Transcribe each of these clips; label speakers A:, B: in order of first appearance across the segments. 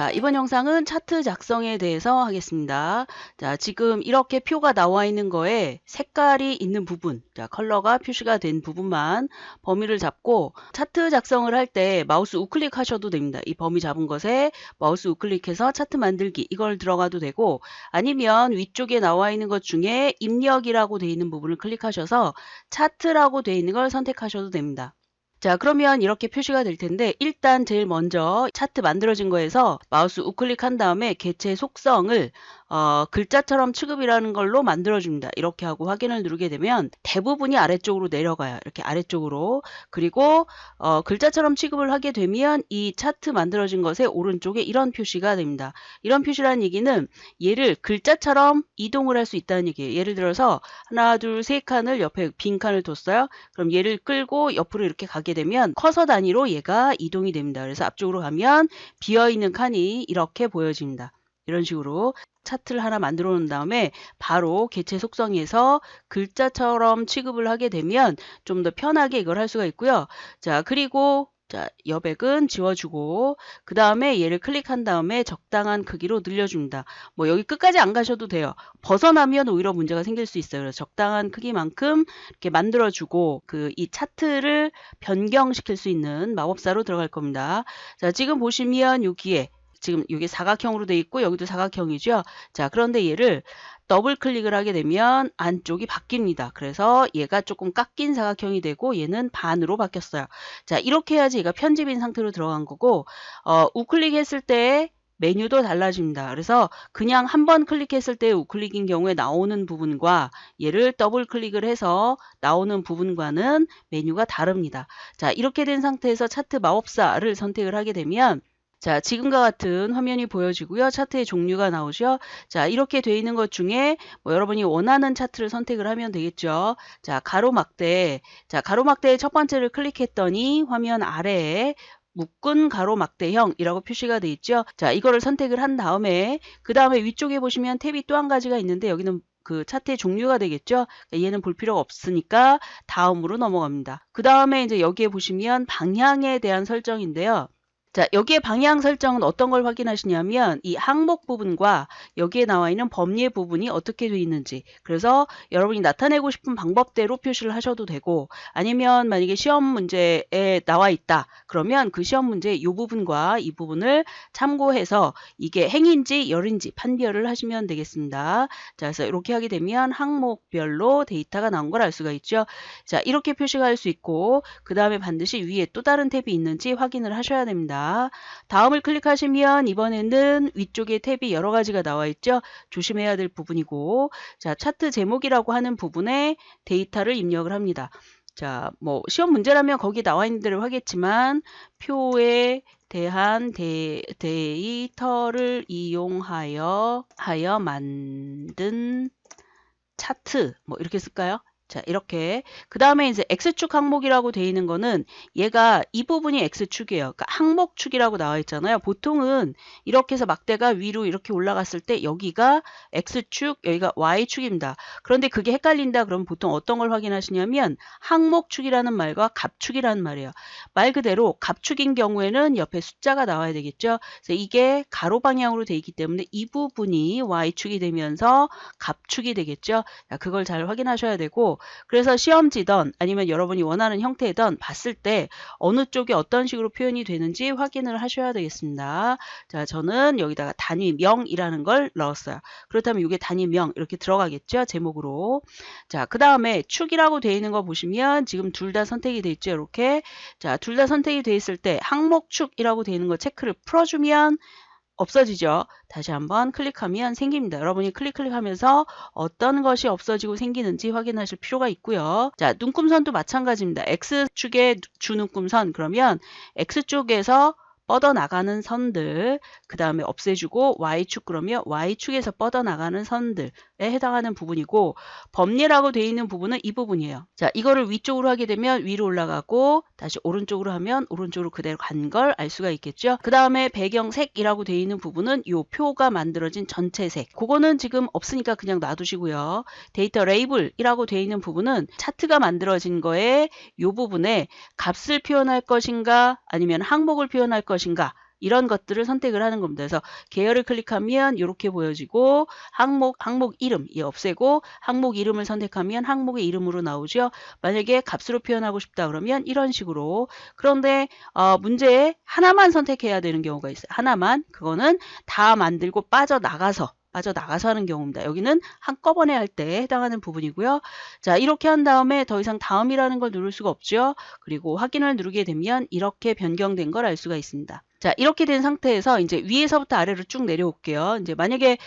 A: 자, 이번 영상은 차트 작성에 대해서 하겠습니다. 자, 지금 이렇게 표가 나와 있는 거에 색깔이 있는 부분, 자, 컬러가 표시가 된 부분만 범위를 잡고 차트 작성을 할 때 마우스 우클릭 하셔도 됩니다. 이 범위 잡은 것에 마우스 우클릭해서 차트 만들기 이걸 들어가도 되고, 아니면 위쪽에 나와 있는 것 중에 입력이라고 되어 있는 부분을 클릭하셔서 차트라고 되어 있는 걸 선택하셔도 됩니다. 자, 그러면 이렇게 표시가 될 텐데, 일단 제일 먼저 차트 만들어진 거에서 마우스 우클릭한 다음에 개체 속성을 글자처럼 취급이라는 걸로 만들어줍니다. 이렇게 하고 확인을 누르게 되면 대부분이 아래쪽으로 내려가요. 이렇게 아래쪽으로. 그리고 글자처럼 취급을 하게 되면 이 차트 만들어진 것의 오른쪽에 이런 표시가 됩니다. 이런 표시라는 얘기는 얘를 글자처럼 이동을 할 수 있다는 얘기예요. 예를 들어서 하나, 둘, 세 칸을 옆에 빈 칸을 뒀어요. 그럼 얘를 끌고 옆으로 이렇게 가게 되면 커서 단위로 얘가 이동이 됩니다. 그래서 앞쪽으로 가면 비어있는 칸이 이렇게 보여집니다. 이런 식으로 차트를 하나 만들어 놓은 다음에 바로 개체 속성에서 글자처럼 취급을 하게 되면 좀 더 편하게 이걸 할 수가 있고요. 자, 그리고 자, 여백은 지워주고 그 다음에 얘를 클릭한 다음에 적당한 크기로 늘려줍니다. 뭐 여기 끝까지 안 가셔도 돼요. 벗어나면 오히려 문제가 생길 수 있어요. 그래서 적당한 크기만큼 이렇게 만들어주고 이 차트를 변경시킬 수 있는 마법사로 들어갈 겁니다. 자, 지금 보시면 여기에 지금 이게 사각형으로 되어 있고 여기도 사각형이죠. 자, 그런데 얘를 더블 클릭을 하게 되면 안쪽이 바뀝니다. 그래서 얘가 조금 깎인 사각형이 되고 얘는 반으로 바뀌었어요. 자, 이렇게 해야지 얘가 편집인 상태로 들어간 거고 우클릭했을 때 메뉴도 달라집니다. 그래서 그냥 한 번 클릭했을 때 우클릭인 경우에 나오는 부분과 얘를 더블 클릭을 해서 나오는 부분과는 메뉴가 다릅니다. 자, 이렇게 된 상태에서 차트 마법사를 선택을 하게 되면 자, 지금과 같은 화면이 보여지고요. 차트의 종류가 나오죠. 자, 이렇게 돼 있는 것 중에 여러분이 원하는 차트를 선택을 하면 되겠죠. 자, 가로막대. 자, 가로막대의 첫 번째를 클릭했더니 화면 아래에 묶은 가로막대형이라고 표시가 돼 있죠. 자, 이거를 선택을 한 다음에 그 다음에 위쪽에 보시면 탭이 또 한 가지가 있는데 여기는 그 차트의 종류가 되겠죠. 얘는 볼 필요가 없으니까 다음으로 넘어갑니다. 그 다음에 이제 여기에 보시면 방향에 대한 설정인데요. 자, 여기에 방향 설정은 어떤 걸 확인하시냐면 이 항목 부분과 여기에 나와 있는 범위의 부분이 어떻게 되어 있는지, 그래서 여러분이 나타내고 싶은 방법대로 표시를 하셔도 되고, 아니면 만약에 시험 문제에 나와 있다 그러면 그 시험 문제의 이 부분과 이 부분을 참고해서 이게 행인지 열인지 판별을 하시면 되겠습니다. 자, 그래서 이렇게 하게 되면 항목별로 데이터가 나온 걸 알 수가 있죠. 자, 이렇게 표시가 할 수 있고 그 다음에 반드시 위에 또 다른 탭이 있는지 확인을 하셔야 됩니다. 다음을 클릭하시면 이번에는 위쪽에 탭이 여러 가지가 나와 있죠. 조심해야 될 부분이고, 자, 차트 제목이라고 하는 부분에 데이터를 입력을 합니다. 자, 뭐 시험 문제라면 거기 나와 있는 대로 하겠지만 표에 대한 데이터를 이용하여 만든 차트 뭐 이렇게 쓸까요? 자, 이렇게 그 다음에 이제 X축 항목이라고 되어 있는 거는 얘가 이 부분이 X축이에요. 그러니까 항목축이라고 나와 있잖아요. 보통은 이렇게 해서 막대가 위로 이렇게 올라갔을 때 여기가 X축, 여기가 Y축입니다. 그런데 그게 헷갈린다 그러면 보통 어떤 걸 확인하시냐면 항목축이라는 말과 갑축이라는 말이에요. 말 그대로 갑축인 경우에는 옆에 숫자가 나와야 되겠죠. 그래서 이게 가로 방향으로 되어 있기 때문에 이 부분이 Y축이 되면서 갑축이 되겠죠. 자, 그걸 잘 확인하셔야 되고, 그래서 시험지든 아니면 여러분이 원하는 형태든 봤을 때 어느 쪽에 어떤 식으로 표현이 되는지 확인을 하셔야 되겠습니다. 자, 저는 여기다가 단위명이라는 걸 넣었어요. 그렇다면 이게 단위명 이렇게 들어가겠죠, 제목으로. 자, 그 다음에 축이라고 되어 있는 거 보시면 지금 둘 다 선택이 되어 있죠, 이렇게. 자, 둘 다 선택이 되어 있을 때 항목축이라고 되어 있는 거 체크를 풀어주면 없어지죠. 다시 한번 클릭하면 생깁니다. 여러분이 클릭하면서 어떤 것이 없어지고 생기는지 확인하실 필요가 있고요. 자, 눈금선도 마찬가지입니다. X축의 주눈금선, 그러면 X쪽에서 뻗어나가는 선들, 그 다음에 없애주고 Y축 그러면 Y축에서 뻗어나가는 선들에 해당하는 부분이고, 범례라고 되어 있는 부분은 이 부분이에요. 자, 이거를 위쪽으로 하게 되면 위로 올라가고 다시 오른쪽으로 하면 오른쪽으로 그대로 간 걸 알 수가 있겠죠. 그 다음에 배경색이라고 되어 있는 부분은 이 표가 만들어진 전체 색, 그거는 지금 없으니까 그냥 놔두시고요. 데이터 레이블이라고 되어 있는 부분은 차트가 만들어진 거에 이 부분에 값을 표현할 것인가 아니면 항목을 표현할 것인가 이런 것들을 선택을 하는 겁니다. 그래서 계열을 클릭하면 이렇게 보여지고 항목 이름 없애고 항목 이름을 선택하면 항목의 이름으로 나오죠. 만약에 값으로 표현하고 싶다 그러면 이런 식으로. 그런데 문제에 하나만 선택해야 되는 경우가 있어요. 하나만. 그거는 다 만들고 빠져나가서 하는 경우입니다. 여기는 한꺼번에 할 때 해당하는 부분이고요. 자, 이렇게 한 다음에 더 이상 다음이라는 걸 누를 수가 없죠. 그리고 확인을 누르게 되면 이렇게 변경된 걸 알 수가 있습니다. 자, 이렇게 된 상태에서 이제 위에서부터 아래로 쭉 내려올게요. 이제 만약에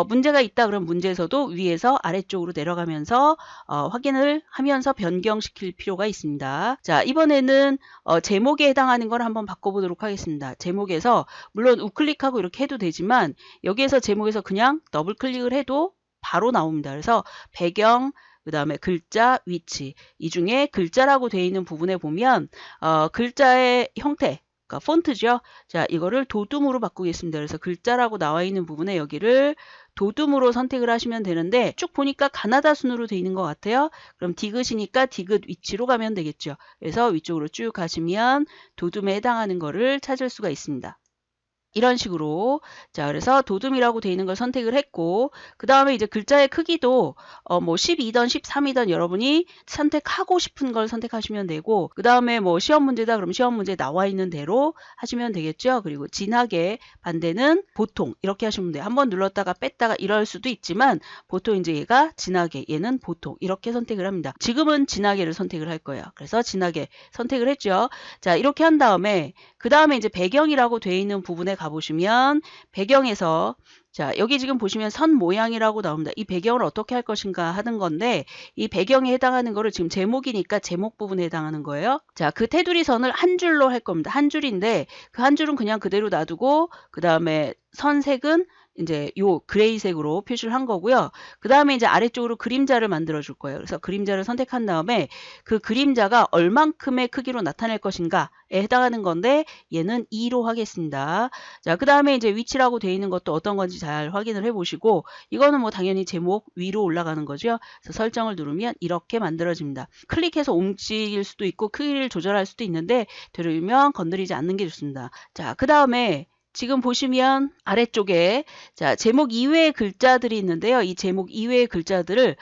A: 문제가 있다 그러면 문제에서도 위에서 아래쪽으로 내려가면서 확인을 하면서 변경시킬 필요가 있습니다. 자, 이번에는 제목에 해당하는 걸 한번 바꿔보도록 하겠습니다. 제목에서 물론 우클릭하고 이렇게 해도 되지만 여기에서 제목에서 그냥 더블 클릭을 해도 바로 나옵니다. 그래서 배경, 그 다음에 글자, 위치, 이 중에 글자라고 되어 있는 부분에 보면 글자의 형태, 그러니까 폰트죠. 자, 이거를 도둠으로 바꾸겠습니다. 그래서 글자라고 나와 있는 부분에 여기를 도둠으로 선택을 하시면 되는데 쭉 보니까 가나다 순으로 되어 있는 것 같아요. 그럼 디귿이니까 디귿 위치로 가면 되겠죠. 그래서 위쪽으로 쭉 가시면 도둠에 해당하는 거를 찾을 수가 있습니다. 이런 식으로. 자, 그래서 도둠이라고 되어 있는 걸 선택을 했고, 그 다음에 이제 글자의 크기도 뭐 12던 13이던 여러분이 선택하고 싶은 걸 선택하시면 되고, 그 다음에 뭐 시험 문제다 그럼 시험 문제 나와 있는 대로 하시면 되겠죠. 그리고 진하게 반대는 보통 이렇게 하시면 돼요. 한번 눌렀다가 뺐다가 이럴 수도 있지만 보통 이제 얘가 진하게, 얘는 보통 이렇게 선택을 합니다. 지금은 진하게를 선택을 할 거예요. 그래서 진하게 선택을 했죠. 자, 이렇게 한 다음에 그 다음에 이제 배경이라고 되어 있는 부분에 가보시면 배경에서 자, 여기 지금 보시면 선 모양이라고 나옵니다. 이 배경을 어떻게 할 것인가 하는 건데 이 배경에 해당하는 거를 지금 제목이니까 제목 부분에 해당하는 거예요. 자, 그 테두리 선을 한 줄로 할 겁니다. 한 줄인데 그 한 줄은 그냥 그대로 놔두고 그 다음에 선색은 이제 요 그레이색으로 표시를 한 거고요. 그 다음에 이제 아래쪽으로 그림자를 만들어 줄 거예요. 그래서 그림자를 선택한 다음에 그 그림자가 얼만큼의 크기로 나타낼 것인가에 해당하는 건데 얘는 2로 하겠습니다. 자, 그 다음에 이제 위치라고 되어 있는 것도 어떤 건지 잘 확인을 해 보시고 이거는 뭐 당연히 제목 위로 올라가는 거죠. 그래서 설정을 누르면 이렇게 만들어집니다. 클릭해서 움직일 수도 있고 크기를 조절할 수도 있는데 되도록이면 건드리지 않는 게 좋습니다. 자, 그 다음에 지금 보시면 아래쪽에 자, 제목 이외의 글자들이 있는데요. 이 제목 이외의 글자들을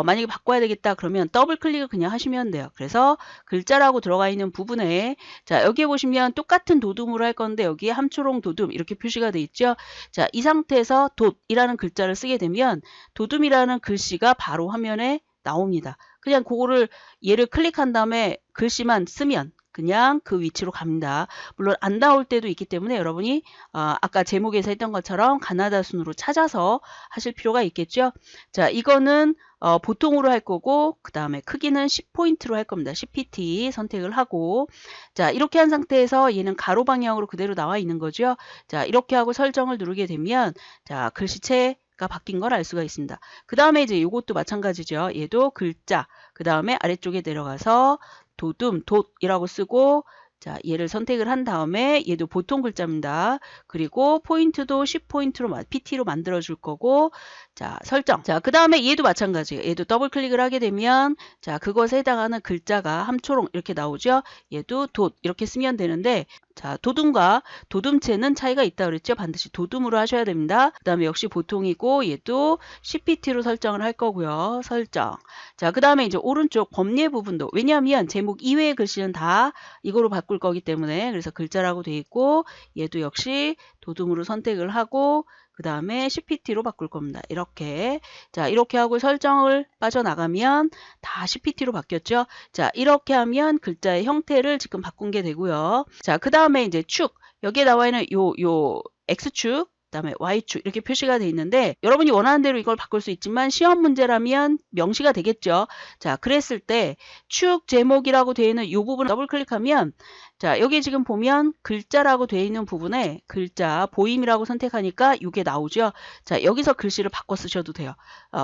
A: 만약에 바꿔야 되겠다 그러면 더블 클릭을 그냥 하시면 돼요. 그래서 글자라고 들어가 있는 부분에 자, 여기에 보시면 똑같은 도둠으로 할 건데 여기에 함초롱 도둠 이렇게 표시가 돼 있죠. 자, 이 상태에서 돛이라는 글자를 쓰게 되면 도둠이라는 글씨가 바로 화면에 나옵니다. 그냥 그거를 얘를 클릭한 다음에 글씨만 쓰면 그냥 그 위치로 갑니다. 물론 안 나올 때도 있기 때문에 여러분이 아까 제목에서 했던 것처럼 가나다 순으로 찾아서 하실 필요가 있겠죠. 자, 이거는 보통으로 할 거고 그 다음에 크기는 10포인트로 할 겁니다. 10pt 선택을 하고 자, 이렇게 한 상태에서 얘는 가로 방향으로 그대로 나와 있는 거죠. 자, 이렇게 하고 설정을 누르게 되면 자, 글씨체 가 바뀐 걸 알 수가 있습니다. 그 다음에 이제 이것도 마찬가지죠. 얘도 글자, 그 다음에 아래쪽에 내려가서 도둠, 돛이라고 쓰고 자, 얘를 선택을 한 다음에 얘도 보통 글자입니다. 그리고 포인트도 10포인트로 PT로 만들어 줄 거고 자, 설정. 자, 그 다음에 얘도 마찬가지예요. 얘도 더블 클릭을 하게 되면 자, 그것에 해당하는 글자가 함초롱 이렇게 나오죠. 얘도 돛 이렇게 쓰면 되는데 자, 도둠과 도둠체는 차이가 있다 그랬죠. 반드시 도둠으로 하셔야 됩니다. 그 다음에 역시 보통이고 얘도 CPT로 설정을 할 거고요. 설정. 자, 그 다음에 이제 오른쪽 범례 부분도 왜냐하면 제목 이외의 글씨는 다 이거로 바꿀 거기 때문에 그래서 글자라고 돼 있고 얘도 역시 도둠으로 선택을 하고 그 다음에 CPT로 바꿀 겁니다. 이렇게. 자, 이렇게 하고 설정을 빠져나가면 다 CPT로 바뀌었죠. 자, 이렇게 하면 글자의 형태를 지금 바꾼 게 되고요. 자, 그 다음에 이제 축. 여기에 나와 있는 요 X축. 그다음에 Y축 이렇게 표시가 돼 있는데 여러분이 원하는 대로 이걸 바꿀 수 있지만 시험 문제라면 명시가 되겠죠. 자, 그랬을 때 축 제목이라고 되어 있는 이 부분을 더블 클릭하면 자, 여기 지금 보면 글자라고 되어 있는 부분에 글자 보임이라고 선택하니까 이게 나오죠. 자, 여기서 글씨를 바꿔 쓰셔도 돼요.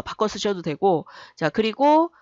A: 바꿔 쓰셔도 되고 자, 그리고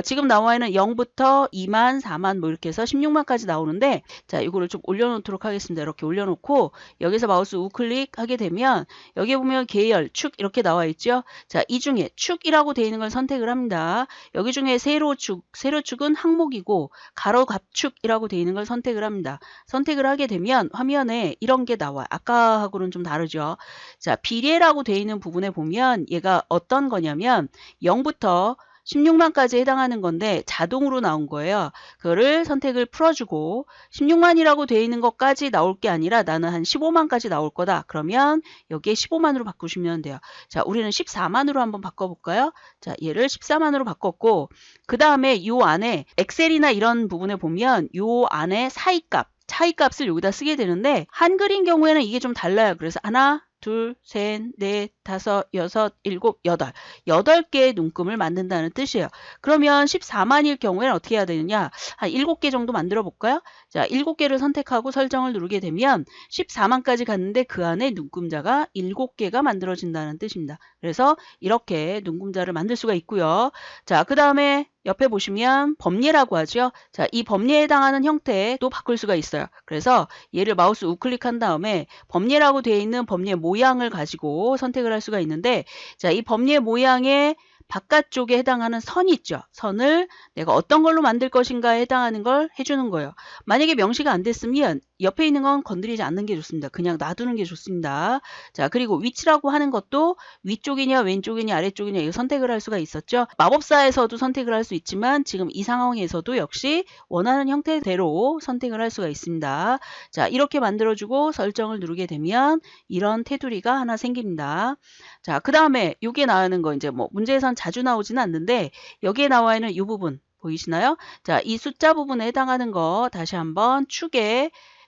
A: 지금 나와 있는 0부터 2만, 4만 뭐 이렇게 해서 16만까지 나오는데 자, 이거를 좀 올려놓도록 하겠습니다. 이렇게 올려놓고 여기서 마우스 우클릭하게 되면 여기 보면 계열, 축 이렇게 나와 있죠. 자, 이 중에 축이라고 되어 있는 걸 선택을 합니다. 여기 중에 세로축은 항목이고 가로 갑축이라고 되어 있는 걸 선택을 합니다. 선택을 하게 되면 화면에 이런 게 나와요. 아까하고는 좀 다르죠. 자, 비례라고 되어 있는 부분에 보면 얘가 어떤 거냐면 0부터 16만까지 해당하는 건데 자동으로 나온 거예요. 그거를 선택을 풀어주고 16만이라고 되어 있는 것까지 나올 게 아니라 나는 한 15만까지 나올 거다. 그러면 여기에 15만으로 바꾸시면 돼요. 자, 우리는 14만으로 한번 바꿔볼까요? 자, 얘를 14만으로 바꿨고 그 다음에 요 안에 엑셀이나 이런 부분에 보면 요 안에 차이값을 여기다 쓰게 되는데 한글인 경우에는 이게 좀 달라요. 그래서 하나, 둘, 셋, 넷, 다섯, 여섯, 일곱, 여덟. 8개의 눈금을 만든다는 뜻이에요. 그러면 14만일 경우에는 어떻게 해야 되느냐? 한 7개 정도 만들어 볼까요? 자, 7개를 선택하고 설정을 누르게 되면 14만까지 갔는데 그 안에 눈금자가 7개가 만들어진다는 뜻입니다. 그래서 이렇게 눈금자를 만들 수가 있고요. 자, 그 다음에 옆에 보시면 범례라고 하죠. 자, 이 범례에 해당하는 형태도 바꿀 수가 있어요. 그래서 얘를 마우스 우클릭한 다음에 범례라고 되어 있는 범례 모양을 가지고 선택을 할 수가 있는데 자, 이 범례 모양의 바깥쪽에 해당하는 선이 있죠. 선을 내가 어떤 걸로 만들 것인가에 해당하는 걸 해주는 거예요. 만약에 명시가 안 됐으면 옆에 있는 건 건드리지 않는 게 좋습니다. 그냥 놔두는 게 좋습니다. 자, 그리고 위치라고 하는 것도 위쪽이냐 왼쪽이냐 아래쪽이냐 이거 선택을 할 수가 있었죠. 마법사에서도 선택을 할 수 있지만 지금 이 상황에서도 역시 원하는 형태대로 선택을 할 수가 있습니다. 자, 이렇게 만들어주고 설정을 누르게 되면 이런 테두리가 하나 생깁니다. 자, 그 다음에 여기에 나오는 거 이제 뭐 문제에선 자주 나오지는 않는데 여기에 나와 있는 이 부분 보이시나요? 자, 이 숫자 부분에 해당하는 거 다시 한번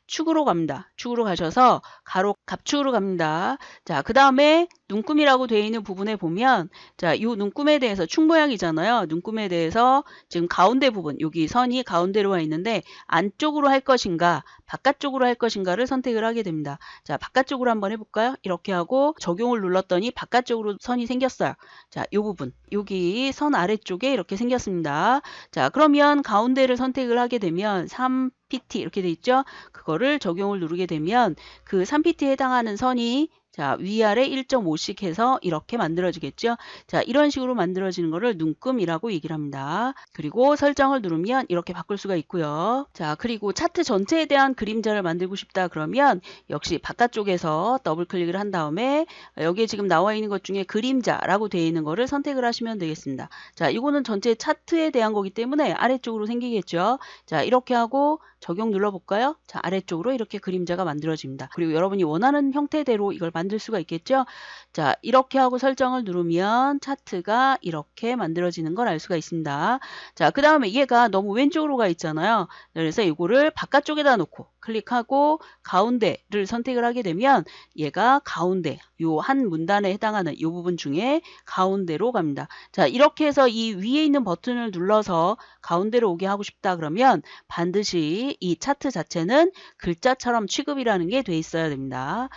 A: 축으로 갑니다. 축으로 가셔서 가로 갑축으로 갑니다. 자, 그 다음에 눈금이라고 되어 있는 부분에 보면 자, 이 눈금에 대해서 축 모양이잖아요. 눈금에 대해서 지금 가운데 부분 여기 선이 가운데로 와 있는데 안쪽으로 할 것인가 바깥쪽으로 할 것인가를 선택을 하게 됩니다. 자, 바깥쪽으로 한번 해볼까요? 이렇게 하고 적용을 눌렀더니 바깥쪽으로 선이 생겼어요. 자, 이 부분 여기 선 아래쪽에 이렇게 생겼습니다. 자, 그러면 가운데를 선택을 하게 되면 3pt 이렇게 돼 있죠. 그거를 적용을 누르게 되면 그 3pt에 해당하는 선이 자, 위아래 1.5씩 해서 이렇게 만들어지겠죠. 자, 이런 식으로 만들어지는 거를 눈금이라고 얘기를 합니다. 그리고 설정을 누르면 이렇게 바꿀 수가 있고요. 자, 그리고 차트 전체에 대한 그림자를 만들고 싶다 그러면 역시 바깥쪽에서 더블 클릭을 한 다음에 여기에 지금 나와 있는 것 중에 그림자라고 되어 있는 거를 선택을 하시면 되겠습니다. 자, 이거는 전체 차트에 대한 거기 때문에 아래쪽으로 생기겠죠. 자, 이렇게 하고 적용 눌러볼까요? 자, 아래쪽으로 이렇게 그림자가 만들어집니다. 그리고 여러분이 원하는 형태대로 이걸 만들 수가 있겠죠. 자, 이렇게 하고 설정을 누르면 차트가 이렇게 만들어지는 걸 알 수가 있습니다. 자, 그 다음에 얘가 너무 왼쪽으로 가 있잖아요. 그래서 이거를 바깥쪽에다 놓고 클릭하고 가운데를 선택을 하게 되면 얘가 가운데 요 한 문단에 해당하는 이 부분 중에 가운데로 갑니다. 자, 이렇게 해서 이 위에 있는 버튼을 눌러서 가운데로 오게 하고 싶다 그러면 반드시 이 차트 자체는 글자처럼 취급이라는 게 돼 있어야 됩니다.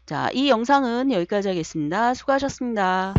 A: 자, 이 영상은 여기까지 하겠습니다. 수고하셨습니다.